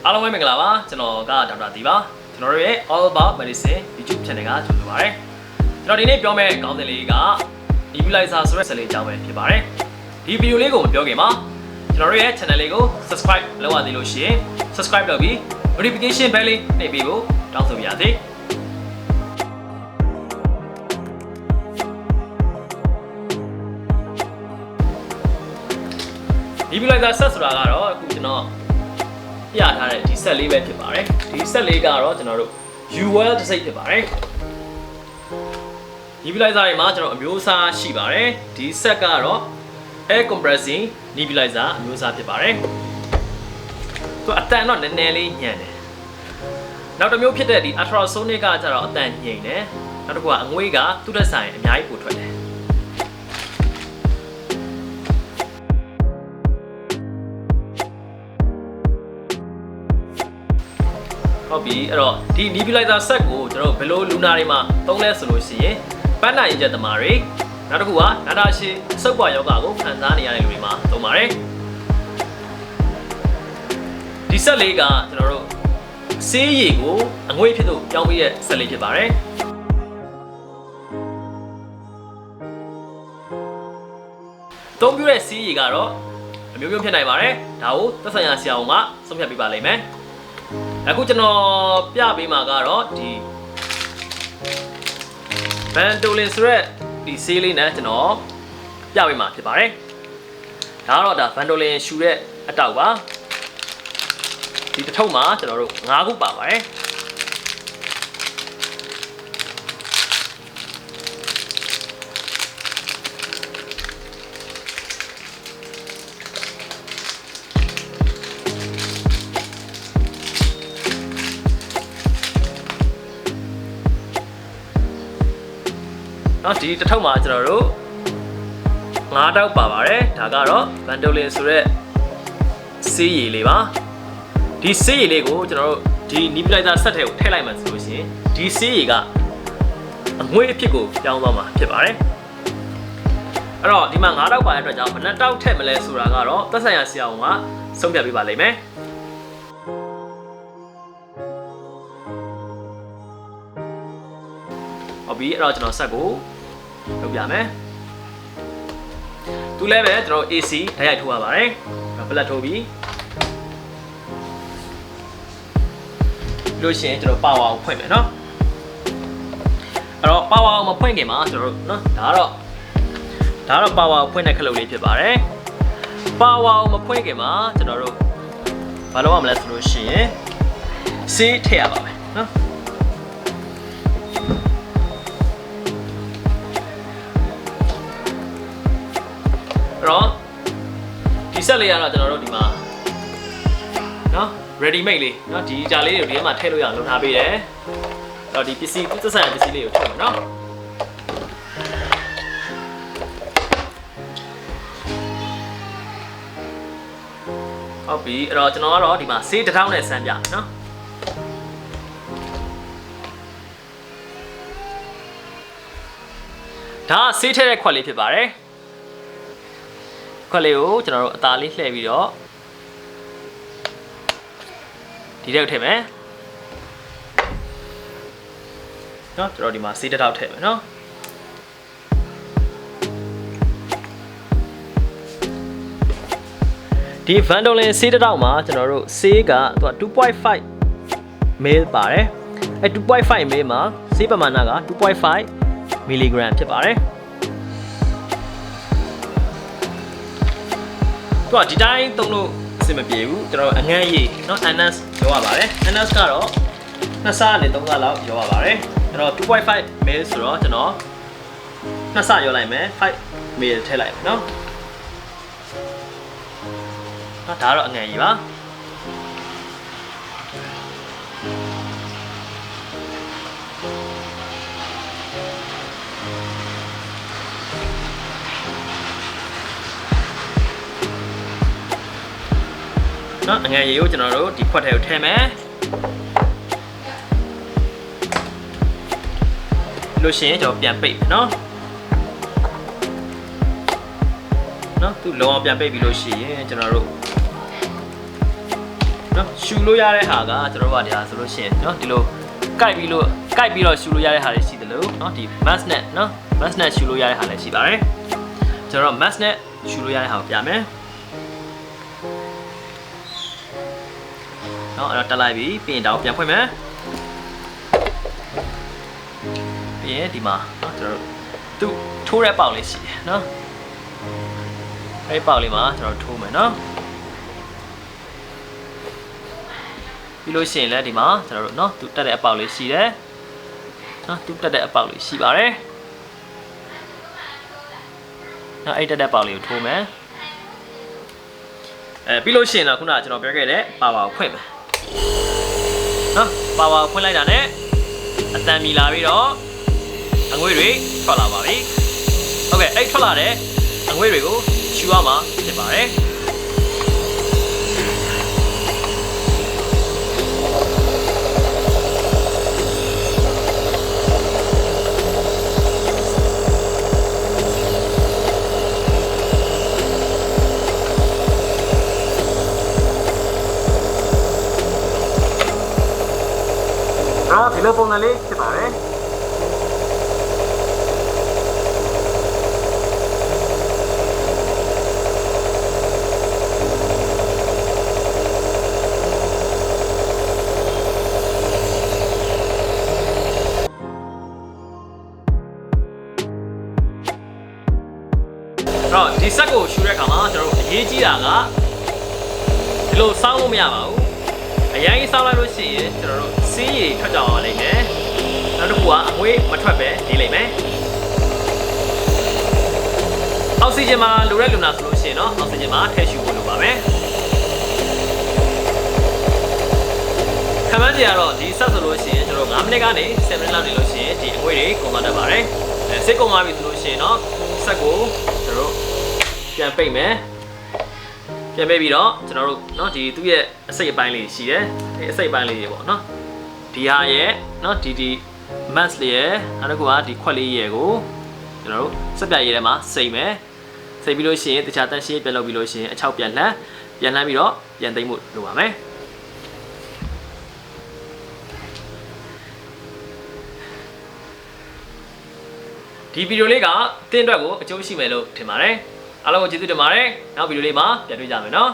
အားလုံးပဲမင်္ဂလာပါကျွန်တော်ကဒေါက်တာတီပါကျွန်တော်တို့ရဲ့ All About Medicine YouTube Channel ကကြိုဆိုပါရစေကျွန်တော်ဒီနေ့ပြောမယ့်ခေါင်းစဉ်လေးက Nebulizer ဆိုတဲ့ဆက်လေးအကြောင်းပဲဖြစ်ပါတယ်ဒီဗီဒီယိုလေးကိုမပြောခင်မှာကျွန်တော်တို့ရဲ့ channel လေးကို subscribe လုပ်ရသေးလို့ရှိရင် subscribe လုပ်ပြီး notification bell လေးနှိပ်ပေးဖို့တောင်းဆိုပါရစေNebulizer ဆက်ဆိုတာကတော့အခုကျွန်တော်ပြထားတဲ့ဒီဆက်လေးပဲဖြစ်ပါတယ်ဒီဆက်လေးကတော့ကျွန်တော်တို့ UL တစ်စိတ်ဖြစ်ပါတယ် Nebulizer တွေမှာကျွန်တော်အမျိုးအစားရှိပါတယ်ဒီဆက်ကတော့ air compressing Nebulizer အမျိုးအစားဖြစ်ပါတယ်သူအတန်တော့နည်းနည်းလေးညံ့တယ်နောက်တစ်မျိုးဖြစ်တဲ့ဒီ ultrasonic ကကျတော့အတန်ညိန်တယ်နောက်တစ်ခုကအငွေးကသူ့တက်ဆိုင်အများကြီးပိုထွက်တယ်ဟုတ်ပြီအဲ့တော့ဒီ Nebulizer set ကိုကျွန်တော်တို့ဘယ်လိုလူနာတွေမှာသုံးလဲဆိုလို့ရှိရင်ပန်းနာရင်ချက်သမားတွေနောက်တစ်ခုကနာတာရှည်စုပ်ပွားယောဂကိုခံစားနေရတဲ့လူတွေမှာသုံးပါတယ်ဒီ set လေးကကျွန်တော်တို့ဆေးရည်ကိုအငွေ့ဖြစ်လို့ပြောင်းပြီးတဲ့ set လေးဖြစ်ပါတယ်သုံးပြတဲ့ဆေးရည်ကတော့အမျိုးမျိုးဖြစ်နိုင်ပါတယ်ဒါကိုသက်ဆိုင်ရာဆရာဝန်ကဆုံးဖြတ်ပေးပါလိမ့်မယ်အခုကျွန်တော်ပြပေးမှာကတော့ဒီ Ventolin ဆိုတဲ့ဒီဆေးလေးနဲ့ကျွန်တော်ပြပေးမှာဖြစ်ပါတယ်ဒါကတော့ဒါ Ventolin ရှူတဲ့အတောက်ပါဒီတစ်ထုပ်မှာကျွန်တော်တို့9ခုပါပါတယ်ဒီတစ်ထုပ်မှာကျွန်တော်တို့9တောက်ပါပါတယ်ဒါကတော့ Ventolin ဆိုတဲ့ဆေးရည်လေးပါဒီဆေးရည်လေးကိုကျွန်တော်တို့ဒီ Nebulizer set ထဲကိုထည့်လိုက်မှဆိုလို့ရှိရင်ဒီဆေးရည်ကအငွေ့အဖြစ်ကိုပြောင်းသွားမှာဖြစ်ပါတယ်အဲ့တော့ဒီမှာ9တောက်ပါတဲ့အတွက်ကြောင့်ဘယ်နှတောက်ထည့်မလဲဆိုတာကတော့သက်ဆိုင်ရာဆရာဝန်ကဆုံးဖြတ်ပေးပါလိမ့်မယ်ဟုတ်ပြီအဲ့တော့ကျွန်တော်ဆက်ကိုလုပ်ပြမယ်သူလည်းပဲကျွန်တော် AC ဓာတ်ရိုက်ထိုးရပါတယ်ပလက်ထိုးပြီးလို့ရှိရင်ကျွန်တော် power ကိုဖွင့်မယ်เนาะအဲ့တော့ power ကိုမဖွင့်ခင်မှာကျွန်တော်တို့เนาะဒါကတော့ power ကိုဖွင့်တဲ့ခလုတ်လေးဖြစ်ပါတယ် power ကိုမဖွင့်ခင်မှာကျွန်တော်တို့ဘာလုပ်ရမလဲဆိုလို့ရှိရင်ဆေးထည့်ရပါမယ်เนาะတော့ဒီဆက်လေးကတော့ကျွန်တော်တို့ဒီမှာเนาะ ready made လေးเนาะဒီဂျာလေးတွေကိုဒီထဲမှာထည့်လို့ရအောင်လုပ်ထားပေးတယ်အဲ့တော့ဒီပစ္စည်းသက်ဆိုင်ရာပစ္စည်းလေးကိုထည့်မယ်เนาะဟုတ်ပြီအဲ့တော့ကျွန်တော်ကတော့ဒီမှာဆေးတစ်ထောင်နဲ့စမ်းပြเนาะဒါဆေးထည့်တဲ့ခွက်လေးဖြစ်ပါတယ်ခွက်လေးကိုကျွန်တော်တို့အသားလေးလှည့်ပြီးတော့ဒီထဲကိုထည့်မယ်เนาะကျွန်တော်ဒီမှာဆေးတစ်ထောက်ထည့်မယ်เนาะဒီ Ventolin ဆေးတစ်ထောက်မှာကျွန်တော်တို့ဆေးကသူက 2.5 ml ပါတယ်အဲ 2.5 ml မှာဆေးပမာဏက 2.5 mg ဖြစ်ပါတယ်သူကဒီတိုင်းသုံးလို့အဆင်မပြေဘူးကျွန်တော်အငန်းရည်เนาะ NS ရောရပါတယ် NS ကတော့2ဆနဲ့3ဆလောက်ရောရပါတယ်အဲ့တော့ 2.5 ml ဆိုတော့ကျွန်တော်2ဆရောလိုက်မယ်5 ml ထည့်လိုက်မယ်เนาะဒါကတော့အငန်းရည်ပါနော်အငယ်ရေကိုကျွန်တော်တို့ဒီခွက်ထဲကိုထည့်မယ်လို့ရှိရင်ကျွန်တော်ပြန်ပိတ်မယ်နော်သူ့လုံးအောင်ပြန်ပိတ်ပြီးလို့ရှိရင်ကျွန်တော်တို့ နော်ရှူလို့ရတဲ့ဟာကကျွန်တော်တို့ကဒါဆိုလို့ရှိရင်နော်ဒီလိုကိုက်ပြီးတော့ရှူလို့ရတဲ့ဟာတွေရှိတယ်လို့နော်ဒီ mask နဲ့နော် mask နဲ့ရှူလို့ရတဲ့ဟာလည်းရှိပါတယ်ကျွန်တော် mask နဲ့ရှူလို့ရတဲ့ဟာကိုပြမယ်နော်အဲ့တော့တက်လိုက်ပြီပြီးရင်ဒါကိုပြန်ဖွင့်မယ်ပြီးရင်ဒီမှာနော်ကျွန်တော်တို့ထိုးတဲ့ပေါက်လေးရှိတယ်နော်အဲ့ဒီပေါက်လေးမှာကျွန်တော်ထိုးမယ်နော်ပြီးလို့ရှိရင်လည်းဒီမှာကျွန်တော်တို့နော်သူတက်တဲ့အပေါက်လေးရှိတယ်နော်သူတက်တဲ့အပေါက်လေးရှိပါတယ်နော်အဲ့တက်တဲ့ပေါက်လေးကိုထိုးမယ်ပြီးလို့ရှိရင်တော့ခုနကကျွန်တော်ပြောခဲ့တဲ့ပါဝါကိုဖွင့်မယ်နော်ပါဝါကိုဖွင့်လိုက်တာနဲ့အတန်မီလာပြီးတော့အငွေ့တွေထွက်လာပါပြီဟုတ်ကဲ့အဲ့ထွက်လာတဲ့အငွေ့တွေကိုရှူရမှာဖြစ်ပါတယ်ဒီလိုပုံစံလေးဖြစ်ပါတယ်တော့ဒီဆက်ကိုရှူတဲ့အခါမှာကျွန်တော်တို့အရေးကြီးတာကဒီလိုစောင်းလို့မရပါဘူးအရင်ကြီးစောင်းလိုက်လို့ရှိရင်ကျွန်တော်တို့စီးရည်ထွက်ကြအောင်လိမ့်မယ်နောက်တစ်ခုကအငွေးမထွက်ပဲနေလိမ့်မယ်အောက်ဆီဂျင်မှာလိုတဲ့လူနာဆိုလို့ရှိရင်တော့အောက်ဆီဂျင်မှာထည့်ရှူဖို့လိုပါမယ်ခံမှန်းကြရတော့ဒီဆက်ဆိုလို့ရှိရင်ကျွန်တော်9မိနစ်ကနေ10မိနစ်လောက်နေလို့ရှိရင်ဒီအငွေးတွေကုန်သွားတတ်ပါတယ်စိတ်ကုန်သွားပြီဆိုလို့ရှိရင်တော့ဆက်ကိုကျွန်တော်တို့ပြန်ပိတ်မယ်ပြန်ပိတ်ပြီးတော့ကျွန်တော်တို့เนาะဒီသူ့ရဲ့အစိတ်အပိုင်းလေးရှိတယ်ဒီအစိတ်အပိုင်းလေးတွေပေါ့เนาะဒီဟာရဲ့เนาะဒီ mask လေးရဲ့နောက်တစ်ခုကဒီခွက်လေးရဲ့ကိုကျွန်တော်တို့စက်ပြရည်ထဲမှာစိတ်မယ်စိတ်ပြီးလို့ရှိရင်တခြားတန်းရှင်းပြန်လုပ်ပြီးလို့ရှိရင်အချောက်ပြန်လှမ်းပြီးတော့ပြန်သိမ့်မှုလုပ်ပါမယ်ဒီဗီဒီယိုလေးကတင်းအတွက်ကိုအကျိုးရှိမယ်လို့ထင်ပါတယ်အားလုံးကိုကျေးဇူးတင်ပါတယ်နောက်ဗီဒီယိုလေးမှာပြန်တွေ့ကြမယ်နော်